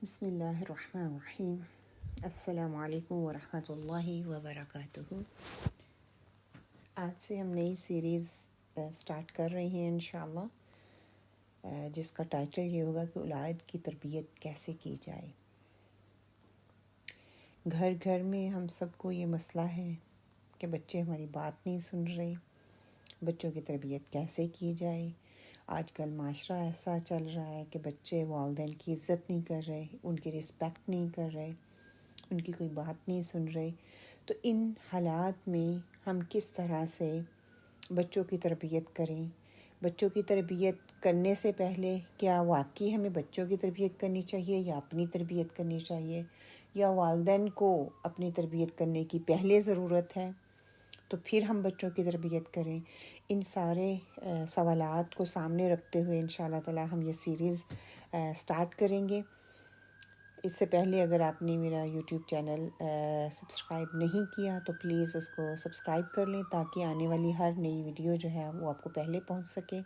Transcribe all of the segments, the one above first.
بسم اللہ الرحمن الرحیم۔ السلام علیکم ورحمۃ اللہ وبرکاتہ۔ آج سے ہم نئی سیریز سٹارٹ کر رہے ہیں انشاءاللہ، جس کا ٹائٹل یہ ہوگا کہ اولاد کی تربیت کیسے کی جائے۔ گھر گھر میں ہم سب کو یہ مسئلہ ہے کہ بچے ہماری بات نہیں سن رہے، بچوں کی تربیت کیسے کی جائے۔ آج کل معاشرہ ایسا چل رہا ہے کہ بچے والدین کی عزت نہیں کر رہے، ان کی رسپیکٹ نہیں کر رہے، ان کی کوئی بات نہیں سن رہے۔ تو ان حالات میں ہم کس طرح سے بچوں کی تربیت کریں؟ بچوں کی تربیت کرنے سے پہلے کیا واقعی ہمیں بچوں کی تربیت کرنی چاہیے یا اپنی تربیت کرنی چاہیے، یا والدین کو اپنی تربیت کرنے کی پہلے ضرورت ہے تو پھر ہم بچوں کی تربیت کریں؟ ان سارے سوالات کو سامنے رکھتے ہوئے انشاءاللہ تعالی ہم یہ سیریز سٹارٹ کریں گے۔ اس سے پہلے اگر آپ نے میرا یوٹیوب چینل سبسکرائب نہیں کیا تو پلیز اس کو سبسکرائب کر لیں تاکہ آنے والی ہر نئی ویڈیو جو ہے وہ آپ کو پہلے پہنچ سکے،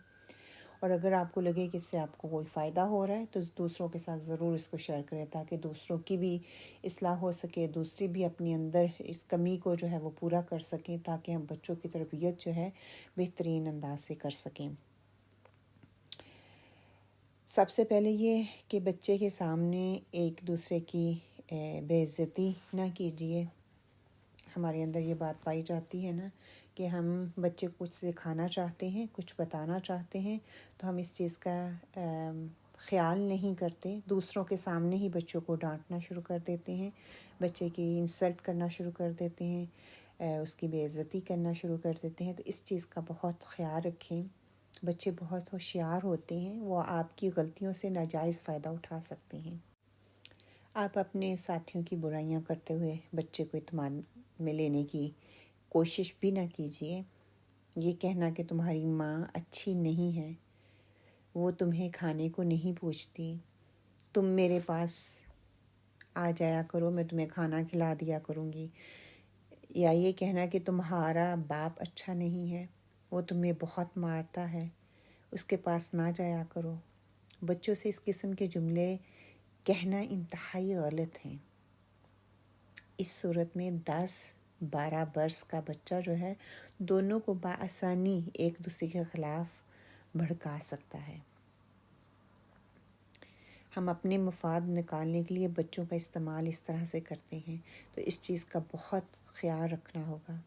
اور اگر آپ کو لگے کہ اس سے آپ کو کوئی فائدہ ہو رہا ہے تو دوسروں کے ساتھ ضرور اس کو شیئر کریں تاکہ دوسروں کی بھی اصلاح ہو سکے، دوسری بھی اپنی اندر اس کمی کو جو ہے وہ پورا کر سکیں تاکہ ہم بچوں کی تربیت جو ہے بہترین انداز سے کر سکیں۔ سب سے پہلے یہ کہ بچے کے سامنے ایک دوسرے کی بے عزتی نہ کیجیے۔ ہمارے اندر یہ بات پائی جاتی ہے نا کہ ہم بچے کو کچھ سکھانا چاہتے ہیں، کچھ بتانا چاہتے ہیں تو ہم اس چیز کا خیال نہیں کرتے، دوسروں کے سامنے ہی بچوں کو ڈانٹنا شروع کر دیتے ہیں، بچے کی انسلٹ کرنا شروع کر دیتے ہیں، اس کی بے عزتی کرنا شروع کر دیتے ہیں۔ تو اس چیز کا بہت خیال رکھیں۔ بچے بہت ہوشیار ہوتے ہیں، وہ آپ کی غلطیوں سے ناجائز فائدہ اٹھا سکتے ہیں۔ آپ اپنے ساتھیوں کی برائیاں کرتے ہوئے بچے کو اعتماد میں لینے کی کوشش بھی نہ کیجیے۔ یہ کہنا کہ تمہاری ماں اچھی نہیں ہے، وہ تمہیں کھانے کو نہیں پوچھتی، تم میرے پاس آ جایا کرو، میں تمہیں کھانا کھلا دیا کروں گی، یا یہ کہنا کہ تمہارا باپ اچھا نہیں ہے، وہ تمہیں بہت مارتا ہے، اس کے پاس نہ جایا کرو۔ بچوں سے اس قسم کے جملے کہنا انتہائی غلط ہیں۔ اس صورت میں 10-12 برس کا بچہ جو ہے دونوں کو بآسانی ایک دوسرے کے خلاف بھڑکا سکتا ہے۔ ہم اپنے مفاد نکالنے کے لیے بچوں کا استعمال اس طرح سے کرتے ہیں تو اس چیز کا بہت خیال رکھنا ہوگا۔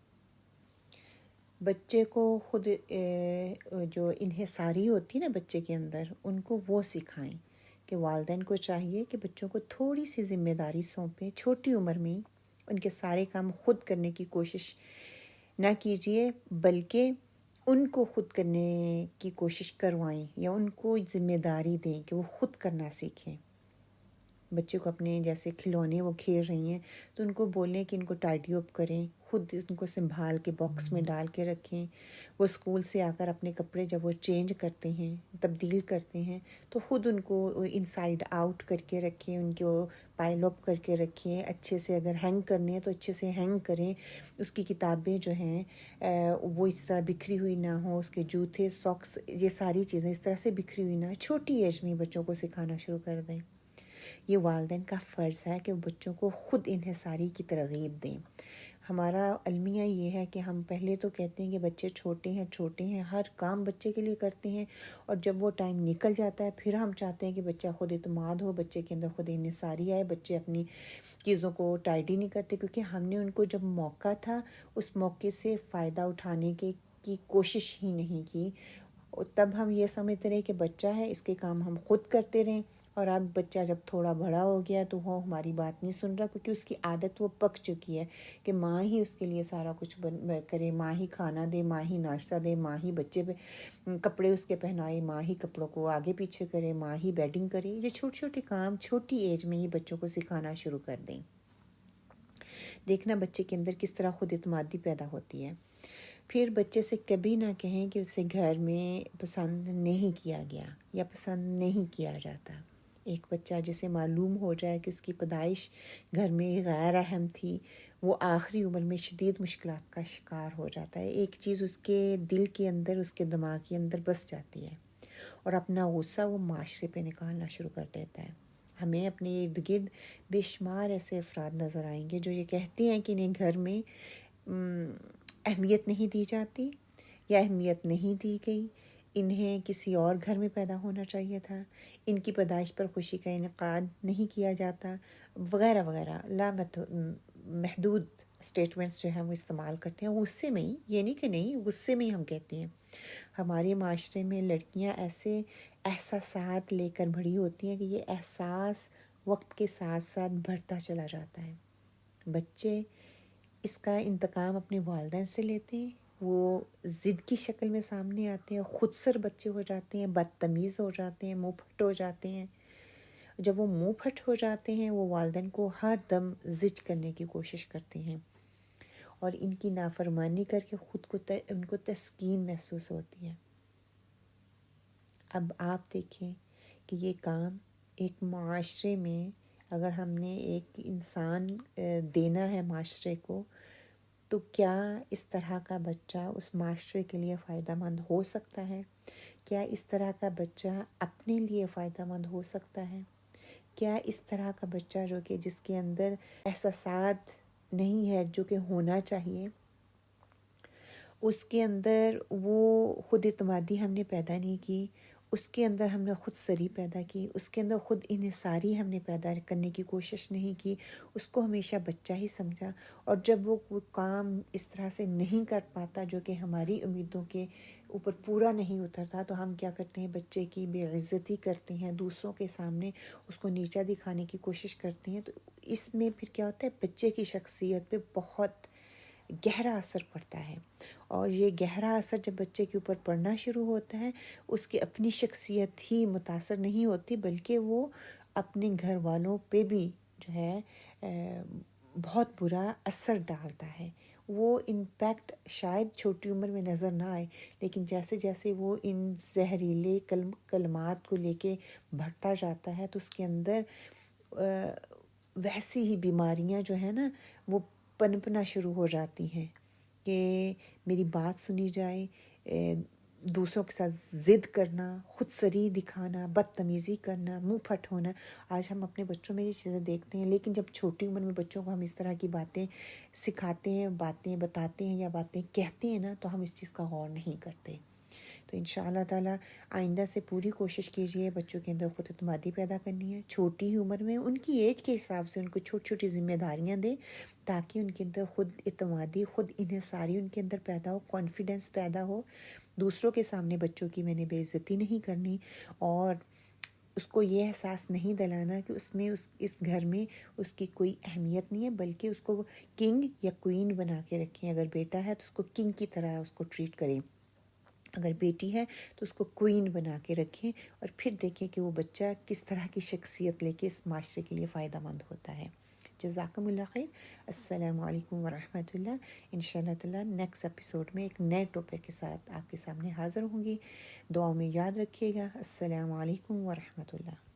بچے کو خود جو انحصاری ہوتی ہے نا بچے کے اندر، ان کو وہ سکھائیں کہ والدین کو چاہیے کہ بچوں کو تھوڑی سی ذمہ داری سونپیں، چھوٹی عمر میں ان کے سارے کام خود کرنے کی کوشش نہ کیجیے بلکہ ان کو خود کرنے کی کوشش کروائیں یا ان کو ذمہ داری دیں کہ وہ خود کرنا سیکھیں۔ بچے کو اپنے جیسے کھلونے وہ کھیل رہی ہیں تو ان کو بولیں کہ ان کو ٹائڈی اپ کریں، خود ان کو سنبھال کے باکس میں ڈال کے رکھیں۔ وہ اسکول سے آ کر اپنے کپڑے جب وہ چینج کرتے ہیں، تبدیل کرتے ہیں تو خود ان کو انسائیڈ آؤٹ کر کے رکھیں، ان کو پائل اپ کر کے رکھیں، اچھے سے اگر ہینگ کرنے ہیں تو اچھے سے ہینگ کریں۔ اس کی کتابیں جو ہیں وہ اس طرح بکھری ہوئی نہ ہوں، اس کے جوتے، ساکس، یہ ساری چیزیں اس طرح سے بکھری ہوئی نہ، چھوٹی ایج میں بچوں کو سکھانا شروع کر دیں۔ یہ والدین کا فرض ہے کہ وہ بچوں کو خود انحصاری کی ترغیب دیں۔ ہمارا المیہ یہ ہے کہ ہم پہلے تو کہتے ہیں کہ بچے چھوٹے ہیں، ہر کام بچے کے لیے کرتے ہیں، اور جب وہ ٹائم نکل جاتا ہے پھر ہم چاہتے ہیں کہ بچہ خود اعتماد ہو، بچے کے اندر خود انحصاری آئے، بچے اپنی چیزوں کو ٹائڈی نہیں کرتے کیونکہ ہم نے ان کو جب موقع تھا اس موقع سے فائدہ اٹھانے کی کوشش ہی نہیں کی۔ اور تب ہم یہ سمجھتے رہے کہ بچہ ہے، اس کے کام ہم خود کرتے رہیں، اور اب بچہ جب تھوڑا بڑا ہو گیا تو وہ ہماری بات نہیں سن رہا کیونکہ اس کی عادت وہ پک چکی ہے کہ ماں ہی اس کے لیے سارا کچھ کرے، ماں ہی کھانا دے، ماں ہی ناشتہ دے، ماں ہی بچے پہ کپڑے اس کے پہنائے، ماں ہی کپڑوں کو آگے پیچھے کرے، ماں ہی بیڈنگ کرے۔ یہ چھوٹے چھوٹے کام چھوٹی ایج میں ہی بچوں کو سکھانا شروع کر دیں۔ دیکھنا بچے کے اندر کس طرح خود اعتمادی پیدا ہوتی ہے۔ پھر بچے سے کبھی نہ کہیں کہ اسے گھر میں پسند نہیں کیا گیا یا پسند نہیں کیا جاتا۔ ایک بچہ جسے معلوم ہو جائے کہ اس کی پیدائش گھر میں غیر اہم تھی، وہ آخری عمر میں شدید مشکلات کا شکار ہو جاتا ہے۔ ایک چیز اس کے دل کے اندر، اس کے دماغ کے اندر بس جاتی ہے اور اپنا غصہ وہ معاشرے پہ نکالنا شروع کر دیتا ہے۔ ہمیں اپنے ارد گرد بے شمار ایسے افراد نظر آئیں گے جو یہ کہتے ہیں کہ انہیں گھر میں اہمیت نہیں دی جاتی یا اہمیت نہیں دی گئی، انہیں کسی اور گھر میں پیدا ہونا چاہیے تھا، ان کی پیدائش پر خوشی کا انعقاد نہیں کیا جاتا، وغیرہ وغیرہ محدود اسٹیٹمنٹس جو ہیں وہ استعمال کرتے ہیں غصے میں ہی، یہ نہیں کہ نہیں، غصے میں ہی ہم کہتے ہیں۔ ہمارے معاشرے میں لڑکیاں ایسے احساسات لے کر بڑھی ہوتی ہیں کہ یہ احساس وقت کے ساتھ ساتھ بڑھتا چلا جاتا ہے۔ بچے اس کا انتقام اپنے والدین سے لیتے ہیں، وہ ضد کی شکل میں سامنے آتے ہیں، خود سر بچے ہو جاتے ہیں، بدتمیز ہو جاتے ہیں، منہ پھٹ ہو جاتے ہیں۔ جب وہ منہ پھٹ ہو جاتے ہیں وہ والدین کو ہر دم زج کرنے کی کوشش کرتے ہیں اور ان کی نافرمانی کر کے خود کو ان کو تسکین محسوس ہوتی ہے۔ اب آپ دیکھیں کہ یہ کام ایک معاشرے میں اگر ہم نے ایک انسان دینا ہے معاشرے کو، تو کیا اس طرح کا بچہ اس معاشرے کے لیے فائدہ مند ہو سکتا ہے؟ کیا اس طرح کا بچہ اپنے لیے فائدہ مند ہو سکتا ہے؟ کیا اس طرح کا بچہ جو کہ جس کے اندر احساسات نہیں ہے جو کہ ہونا چاہیے، اس کے اندر وہ خود اعتمادی ہم نے پیدا نہیں کی، اس کے اندر ہم نے خود سری پیدا کی، اس کے اندر خود انحصاری ہم نے پیدا کرنے کی کوشش نہیں کی، اس کو ہمیشہ بچہ ہی سمجھا، اور جب وہ کام اس طرح سے نہیں کر پاتا جو کہ ہماری امیدوں کے اوپر پورا نہیں اترتا، تو ہم کیا کرتے ہیں، بچے کی بے عزتی کرتے ہیں، دوسروں کے سامنے اس کو نیچا دکھانے کی کوشش کرتے ہیں۔ تو اس میں پھر کیا ہوتا ہے، بچے کی شخصیت پہ بہت گہرا اثر پڑتا ہے، اور یہ گہرا اثر جب بچے کے اوپر پڑنا شروع ہوتا ہے، اس کی اپنی شخصیت ہی متاثر نہیں ہوتی بلکہ وہ اپنے گھر والوں پہ بھی جو ہے بہت برا اثر ڈالتا ہے۔ وہ امپیکٹ شاید چھوٹی عمر میں نظر نہ آئے، لیکن جیسے جیسے وہ ان زہریلے کلمات کو لے کے بڑھتا جاتا ہے تو اس کے اندر ویسی ہی بیماریاں جو ہیں نا وہ پنپنا شروع ہو جاتی ہیں کہ میری بات سنی جائے، دوسروں کے ساتھ ضد کرنا، خود سری دکھانا، بدتمیزی کرنا، منہ پھٹ ہونا۔ آج ہم اپنے بچوں میں یہ چیزیں دیکھتے ہیں، لیکن جب چھوٹی عمر میں بچوں کو ہم اس طرح کی باتیں سکھاتے ہیں، باتیں بتاتے ہیں یا باتیں کہتے ہیں نا، تو ہم اس چیز کا غور نہیں کرتے۔ تو انشاءاللہ تعالیٰ آئندہ سے پوری کوشش کیجیے بچوں کے اندر خود اعتمادی پیدا کرنی ہے، چھوٹی ہی عمر میں ان کی ایج کے حساب سے ان کو چھوٹی چھوٹی ذمہ داریاں دیں تاکہ ان کے اندر خود اعتمادی، خود انحصاری ان کے اندر پیدا ہو، کانفیڈنس پیدا ہو۔ دوسروں کے سامنے بچوں کی میں نے بے عزتی نہیں کرنی، اور اس کو یہ احساس نہیں دلانا کہ اس گھر میں اس کی کوئی اہمیت نہیں ہے، بلکہ اس کو کنگ یا کوئین بنا کے رکھیں۔ اگر بیٹا ہے تو اس کو کنگ کی طرح اس کو ٹریٹ کریں، اگر بیٹی ہے تو اس کو کوئین بنا کے رکھیں، اور پھر دیکھیں کہ وہ بچہ کس طرح کی شخصیت لے کے اس معاشرے کے لیے فائدہ مند ہوتا ہے۔ جزاکم اللہ خیر۔ السلام علیکم ورحمۃ اللہ۔ انشاءاللہ تعالیٰ نیکسٹ ایپیسوڈ میں ایک نئے ٹاپک کے ساتھ آپ کے سامنے حاضر ہوں گی۔ دعاؤں میں یاد رکھیے گا۔ السلام علیکم ورحمۃ اللہ۔